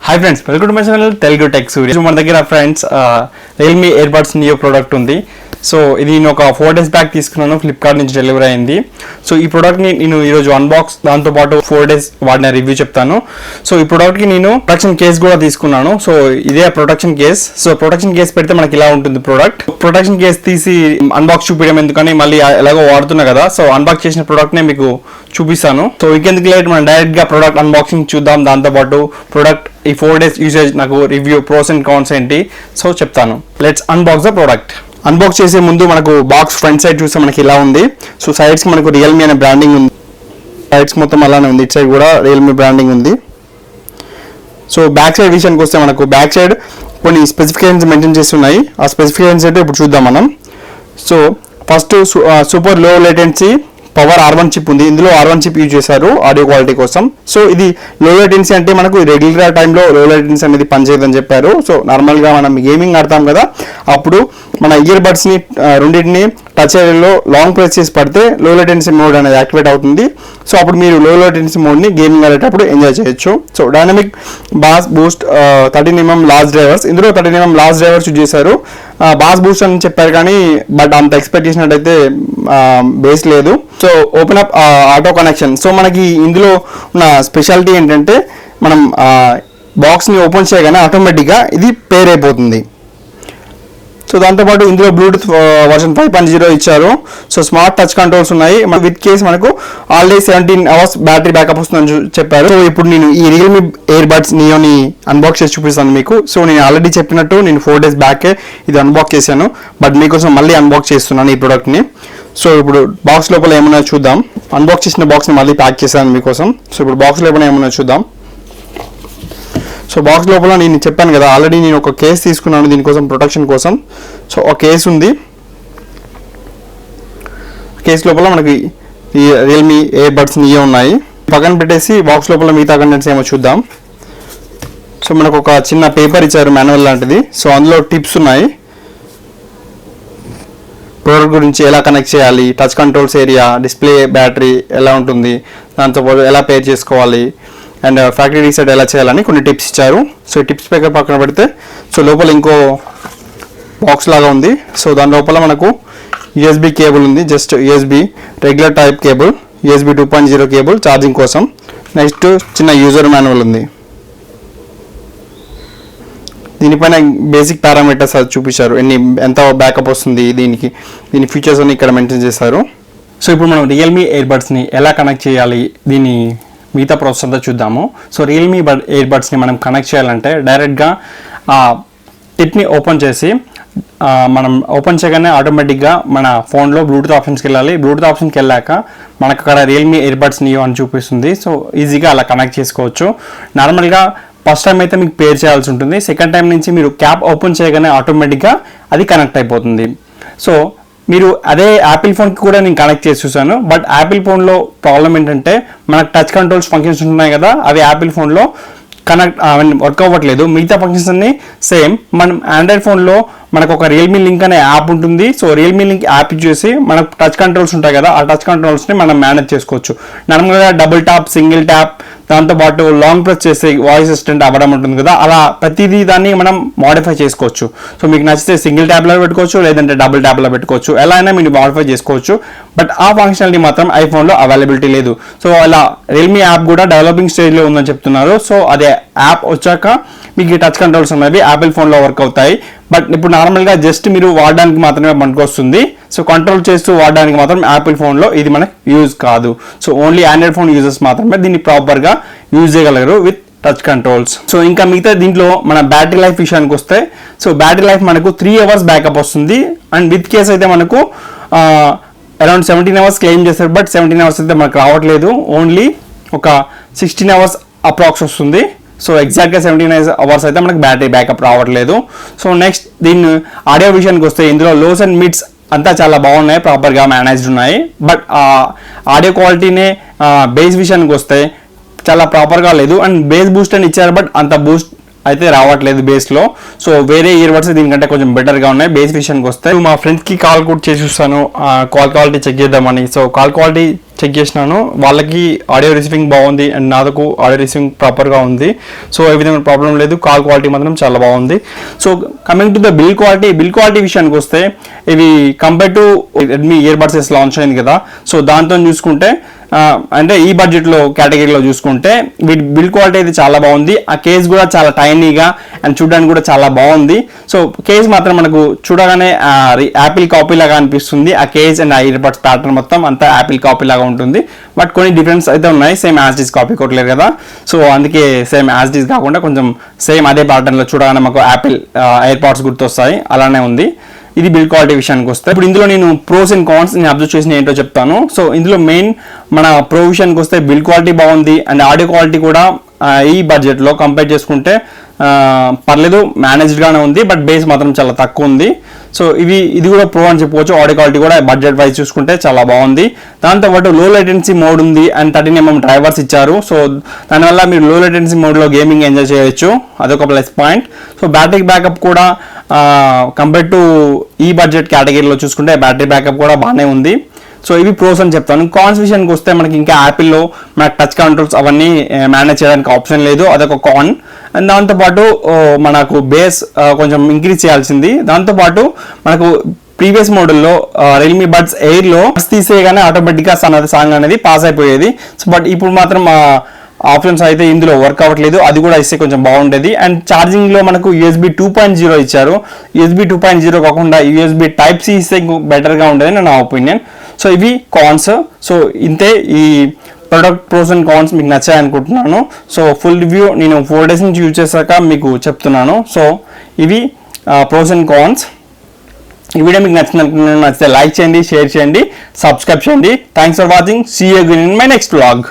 Hi friends, welcome to my channel Telugu tech Surya. మన దగ్గర friends realme earbuds neo product ఉంది. So ఇది నేను ఒక 4 days బ్యాక్ తీసుకున్నాను, ఫ్లిప్కార్ట్ నుంచి డెలివరీ అయింది. సో ఈ ప్రోడక్ట్ని నేను ఈరోజు అన్బాక్స్, దాంతోపాటు 4 days వాడిన రివ్యూ చెప్తాను. సో ఈ ప్రోడక్ట్కి నేను ప్రొటెక్షన్ కేస్ కూడా తీసుకున్నాను. సో ఇదే protection case. So protection case పెడితే మనకి ఇలా ఉంటుంది ప్రోడక్ట్. ప్రొటెక్షన్ కేస్ తీసి అన్బాక్స్ చూపించడం ఎందుకని, మళ్ళీ ఎలాగో వాడుతున్నా కదా, సో అన్బాక్స్ చేసిన ప్రోడక్ట్నే మీకు చూపిస్తాను. సో ఇంకెందుకు లేట్, మనం డైరెక్ట్గా ప్రోడక్ట్ అన్బాక్సింగ్ చూద్దాం. దాంతోపాటు ప్రోడక్ట్ ఈ 4 days యూసేజ్ నాకు రివ్యూ, ప్రోస్ అండ్ కాన్స్ ఏంటి సో చెప్తాను. Let's unbox the product. Unbox చేసే ముందు మనకు బాక్స్ ఫ్రంట్ సైడ్ చూస్తే మనకి ఇలా ఉంది. సో సైడ్స్ మనకు రియల్మీ అనే బ్రాండింగ్ ఉంది. సైడ్స్ మొత్తం అలానే ఉంది. ఇటు సైడ్ కూడా రియల్మీ బ్రాండింగ్ ఉంది. సో బ్యాక్ సైడ్ విషయానికి వస్తే మనకు బ్యాక్ సైడ్ కొన్ని స్పెసిఫికేషన్స్ మెన్షన్ చేస్తున్నాయి. ఆ స్పెసిఫికేషన్స్ అయితే ఇప్పుడు చూద్దాం మనం. సో ఫస్ట్ సూపర్ లో లేటెన్సీ పవర్ R1 చిప్ ఉంది. ఇందులో R1 చిప్ యూజ్ చేశారు ఆడియో క్వాలిటీ కోసం. సో ఇది లో లేటెన్సీ అంటే మనకు రెగ్యులర్ టైంలో లో లేటెన్సీ అనేది పనిచేయదని చెప్పారు. సో నార్మల్గా మనం గేమింగ్ ఆడతాం కదా, అప్పుడు మన ఇయర్ బడ్స్ని రెండింటిని టచ్ ఏరియాలో లాంగ్ ప్రెస్ చేసి పడితే లో లేటెన్సీ మోడ్ అనేది యాక్టివేట్ అవుతుంది. సో అప్పుడు మీరు లో లేటెన్సీ మోడ్ని గేమింగ్ ఆడేటప్పుడు ఎంజాయ్ చేయొచ్చు. So dynamic boss Boost 13mm large drivers, ఇందులో 13mm లార్జ్ డ్రైవర్స్ యూజ్ చేశారు. బాస్ బూస్ట్ అని చెప్పారు కానీ బట్ అంత ఎక్స్పెక్ట్ చేసినట్టయితే బేస్ లేదు. So open up auto connection. So మనకి ఇందులో ఉన్న స్పెషాలిటీ ఏంటంటే మనం బాక్స్ని ఓపెన్ చేయగానే ఆటోమేటిక్గా ఇది పేర్ అయిపోతుంది. సో దాంతోపాటు ఇందులో బ్లూటూత్ వర్షన్ 5.0 ఇచ్చారు. సో స్మార్ట్ టచ్ కంట్రోల్స్ ఉన్నాయి. విత్ కేస్ మనకు ఆల్రెడీ 17 hours బ్యాటరీ బ్యాకప్ వస్తుందని చెప్పారు. సో ఇప్పుడు నేను ఈ రియల్మీ ఇయర్ బడ్స్ నియోని అన్బాక్స్ చేసి చూపిస్తాను మీకు. సో నేను ఆల్రెడీ చెప్పినట్టు నేను 4 days బ్యాకే ఇది అన్బాక్స్ చేశాను, బట్ మీకోసం మళ్ళీ అన్బాక్స్ చేస్తున్నాను ఈ ప్రోడక్ట్ని. సో ఇప్పుడు బాక్స్ లోపల ఏమన్నా చూద్దాం. అన్బాక్స్ చేసిన బాక్స్ని మళ్ళీ ప్యాక్ చేశాను మీకోసం. సో ఇప్పుడు బాక్స్ లోపల ఏమన్నా చూద్దాం. సో బాక్స్ లోపల నేను చెప్పాను కదా, ఆల్రెడీ నేను ఒక కేస్ తీసుకున్నాను దీనికోసం, ప్రొటెక్షన్ కోసం. సో ఒక కేస్ ఉంది. కేస్ లోపల మనకి ఈ రియల్మీ ఇయర్ బడ్స్ నియో ఉన్నాయి. పక్కన పెట్టేసి బాక్స్ లోపల మిగతా కంటెంట్స్ ఏమో చూద్దాం. సో మనకు ఒక చిన్న పేపర్ ఇచ్చారు, మాన్యువల్ లాంటిది. సో అందులో టిప్స్ ఉన్నాయి. ప్రోడక్ట్ గురించి ఎలా కనెక్ట్ చేయాలి, touch controls area, display, battery ఎలా ఉంటుంది, దాంతోపాటు ఎలా పేర్ చేసుకోవాలి, అండ్ ఫ్యాక్టరీ రీసెట్ ఎలా చేయాలని కొన్ని టిప్స్ ఇచ్చారు. సో ఈ టిప్స్ పేపర్ పక్కన పెడితే సో లోపల ఇంకో బాక్స్ లాగా ఉంది. సో దాని లోపల మనకు యూఎస్బి కేబుల్ ఉంది. Just USB regular type cable, USB 2.0 cable charging కోసం. నెక్స్ట్ చిన్న యూజర్ మాన్యువల్ ఉంది. దీనిపైన బేసిక్ పారామీటర్స్ అది చూపించారు, ఎంత బ్యాకప్ వస్తుంది, దీని ఫీచర్స్ అన్ని ఇక్కడ మెన్షన్ చేశారు. సో ఇప్పుడు మనం రియల్మీ ఇయర్ బడ్స్ని ఎలా కనెక్ట్ చేయాలి, దీని మిగతా ప్రాసెస్ అంతా చూద్దాము. సో రియల్మీ ఇయర్ బడ్స్ని మనం కనెక్ట్ చేయాలంటే డైరెక్ట్గా టిప్ని ఓపెన్ చేసి మనం ఓపెన్ చేయగానే ఆటోమేటిక్గా మన ఫోన్లో బ్లూటూత్ ఆప్షన్స్కి వెళ్ళాలి. బ్లూటూత్ ఆప్షన్కి వెళ్ళాక మనకు అక్కడ రియల్మీ ఇయర్ బడ్స్ నియో అని చూపిస్తుంది. సో ఈజీగా అలా కనెక్ట్ చేసుకోవచ్చు. నార్మల్గా ఫస్ట్ టైం అయితే మీకు పేర్ చేయాల్సి ఉంటుంది. సెకండ్ టైం నుంచి మీరు క్యాప్ ఓపెన్ చేయగానే ఆటోమేటిక్గా అది కనెక్ట్ అయిపోతుంది. సో మీరు అదే యాపిల్ ఫోన్కి కూడా నేను కనెక్ట్ చేసి చూసాను, బట్ యాపిల్ ఫోన్లో ప్రాబ్లం ఏంటంటే మనకు టచ్ కంట్రోల్స్ ఫంక్షన్స్ ఉన్నాయి కదా, అవి యాపిల్ ఫోన్లో వర్క్ అవ్వట్లేదు. మిగతా ఫంక్షన్స్ అన్ని సేమ్. మనం ఆండ్రాయిడ్ ఫోన్లో మనకు ఒక రియల్మీ లింక్ అనే యాప్ ఉంటుంది. సో రియల్మీ లింక్ యాప్ చేసి మనకు టచ్ కంట్రోల్స్ ఉంటాయి కదా, ఆ టచ్ కంట్రోల్స్ని మనం మేనేజ్ చేసుకోవచ్చు. నార్మల్గా డబుల్ ట్యాప్, సింగిల్ ట్యాప్, దాంతోపాటు లాంగ్ ప్రెస్ చేస్తే వాయిస్ అసిస్టెంట్ అవ్వడం ఉంటుంది కదా, అలా ప్రతిదీ దాన్ని మనం మోడిఫై చేసుకోవచ్చు. సో మీకు నచ్చితే సింగిల్ ట్యాబ్లో పెట్టుకోవచ్చు, లేదంటే డబుల్ ట్యాబ్లో పెట్టుకోవచ్చు. ఎలా అయినా మీరు మోడిఫై చేసుకోవచ్చు. బట్ ఆ ఫంక్షనాలిటీ మాత్రం ఐఫోన్లో అవైలబిలిటీ లేదు. సో అలా రియల్మీ యాప్ కూడా డెవలపింగ్ స్టేజ్లో ఉందని చెప్తున్నారు. సో అదే యాప్ వచ్చాక మీకు ఈ టచ్ కంట్రోల్స్ అనేవి యాపిల్ ఫోన్లో వర్క్ అవుతాయి. బట్ ఇప్పుడు నార్మల్గా జస్ట్ మీరు వాడడానికి మాత్రమే మనకు వస్తుంది. సో కంట్రోల్ చేస్తూ వాడడానికి మాత్రం యాపిల్ ఫోన్లో ఇది మనకు యూజ్ కాదు. So only Android phone users మాత్రమే దీన్ని ప్రాపర్గా యూజ్ చేయగలరు విత్ టచ్ కంట్రోల్స్. సో ఇంకా మిగతా దీంట్లో మన బ్యాటరీ లైఫ్ విషయానికి వస్తే, సో బ్యాటరీ లైఫ్ మనకు 3 hours బ్యాకప్ వస్తుంది. అండ్ విత్ కేస్ అయితే మనకు అరౌండ్ 17 hours క్లెయిమ్ చేస్తారు, బట్ 17 hours అయితే మనకు రావట్లేదు. ఓన్లీ ఒక 16 hours అప్రాక్స్ వస్తుంది. సో ఎగ్జాక్ట్గా 17 hours అయితే మనకు బ్యాటరీ బ్యాకప్ రావట్లేదు. సో నెక్స్ట్ దీని ఆడియో విషయానికి వస్తే ఇందులో లోస్ అండ్ మిడ్స్ అంతా చాలా బాగున్నాయి, ప్రాపర్గా మేనేజ్డ్ ఉన్నాయి. బట్ ఆడియో క్వాలిటీనే బేస్ విషయానికి వస్తే చాలా ప్రాపర్గా లేదు. అండ్ బేస్ బూస్ట్ అని ఇచ్చారు, బట్ అంత బూస్ట్ అయితే రావట్లేదు బేస్లో. సో వేరే ఇయర్ బడ్స్ దీనికంటే కొంచెం బెటర్గా ఉన్నాయి. బేస్ విషయానికి వస్తే మా ఫ్రెండ్స్కి కాల్ కూడా చేసి చూస్తాను, కాల్ క్వాలిటీ చెక్ చేద్దామని. సో కాల్ క్వాలిటీ చెక్ చేసినాను, వాళ్ళకి ఆడియో రిసీవింగ్ బాగుంది అండ్ నాకు ఆడియో రిసీవింగ్ ప్రాపర్గా ఉంది. సో ఏ విధంగా ప్రాబ్లం లేదు, కాల్ క్వాలిటీ మాత్రం చాలా బాగుంది. So coming to the bill quality విషయానికి వస్తే ఇవి compare to Redmi ear buds launch అయింది కదా, సో దాంతో చూసుకుంటే అంటే ఈ బడ్జెట్లో కేటగిరీలో చూసుకుంటే వీటి బిల్డ్ క్వాలిటీ అయితే చాలా బాగుంది. ఆ కేస్ కూడా చాలా టైనీగా అండ్ చూడడానికి కూడా చాలా బాగుంది. సో కేస్ మాత్రం మనకు చూడగానే యాపిల్ కాపీ లాగా అనిపిస్తుంది. ఆ కేస్ అండ్ ఆ ఇయర్ బడ్స్ ప్యాటర్న్ మొత్తం అంతా యాపిల్ కాపీ లాగా ఉంటుంది. బట్ కొన్ని డిఫరెన్స్ అయితే ఉన్నాయి, సేమ్ యాజ్ డిస్ కాపీ కొట్టలేరు కదా, సో అందుకే సేమ్ యాజ్ డిస్ కాకుండా కొంచెం సేమ్ అదే ప్యాటర్న్లో చూడగానే మాకు యాపిల్ ఎయిర్ పాడ్స్ గుర్తొస్తాయి, అలానే ఉంది. ఇది బిల్డ్ క్వాలిటీ విషయానికి వస్తే ఇప్పుడు ఇందులో నేను ప్రోస్ అండ్ కాన్స్ నేను అబ్జర్వ్ చేసిన ఏంటో చెప్తాను. సో ఇందులో మెయిన్ మన ప్రో విషయానికి వస్తే బిల్డ్ క్వాలిటీ బాగుంది అండ్ ఆడియో క్వాలిటీ కూడా ఈ బడ్జెట్లో కంపేర్ చేసుకుంటే పర్లేదు, మేనేజ్డ్గానే ఉంది. బట్ బేస్ మాత్రం చాలా తక్కువ ఉంది. సో ఇది కూడా ప్రో అని చెప్పుకోవచ్చు. ఆడియో క్వాలిటీ కూడా బడ్జెట్ వైజ్ చూసుకుంటే చాలా బాగుంది. దాంతోపాటు లో లేటెన్సీ మోడ్ ఉంది అండ్ 13mm డ్రైవర్స్ ఇచ్చారు. సో దానివల్ల మీరు లో లేటెన్సీ మోడ్లో గేమింగ్ ఎంజాయ్ చేయొచ్చు, అదొక plus point. So battery backup కూడా కంపేర్ టు ఈ బడ్జెట్ కేటగిరీలో చూసుకుంటే బ్యాటరీ బ్యాకప్ కూడా బాగానే ఉంది. సో ఇవి ప్రోస్ అని చెప్తాను. కాన్స్ విషయానికి వస్తే మనకి ఇంకా యాపిల్లో మనకు టచ్ కంట్రోల్స్ అవన్నీ మేనేజ్ చేయడానికి ఆప్షన్ లేదు, అదొక కాన్. అండ్ దాంతోపాటు మనకు బేస్ కొంచెం ఇంక్రీజ్ చేయాల్సింది. దాంతోపాటు మనకు ప్రీవియస్ మోడల్లో రియల్మీ బడ్స్ ఎయిర్లో తీసేయగానే ఆటోమేటిక్గా సాంగ్ అనేది పాస్ అయిపోయేది. సో బట్ ఇప్పుడు మాత్రం ఆప్షన్స్ అయితే ఇందులో వర్క్ అవ్వట్లేదు, అది కూడా ఇస్తే కొంచెం బాగుండేది. అండ్ ఛార్జింగ్లో మనకు USB 2.0 ఇచ్చారు. USB 2.0 కాకుండా USB Type-C ఇస్తే బెటర్గా ఉండేది నా ఒపీనియన్. సో ఇవి కాన్స్. సో ఇంతే ఈ ప్రొడక్ట్ ప్రోస్ అండ్ కాన్స్ మీకు నచ్చాయి అనుకుంటున్నాను. సో ఫుల్ రివ్యూ నేను 4 days నుంచి యూజ్ చేశాక మీకు చెప్తున్నాను. సో ఇవి ప్రోస్ అండ్ కాన్స్. ఈ వీడియో మీకు నచ్చితే లైక్ చేయండి, షేర్ చేయండి, సబ్స్క్రైబ్ చేయండి. Thanks for watching. See you again in my next vlog.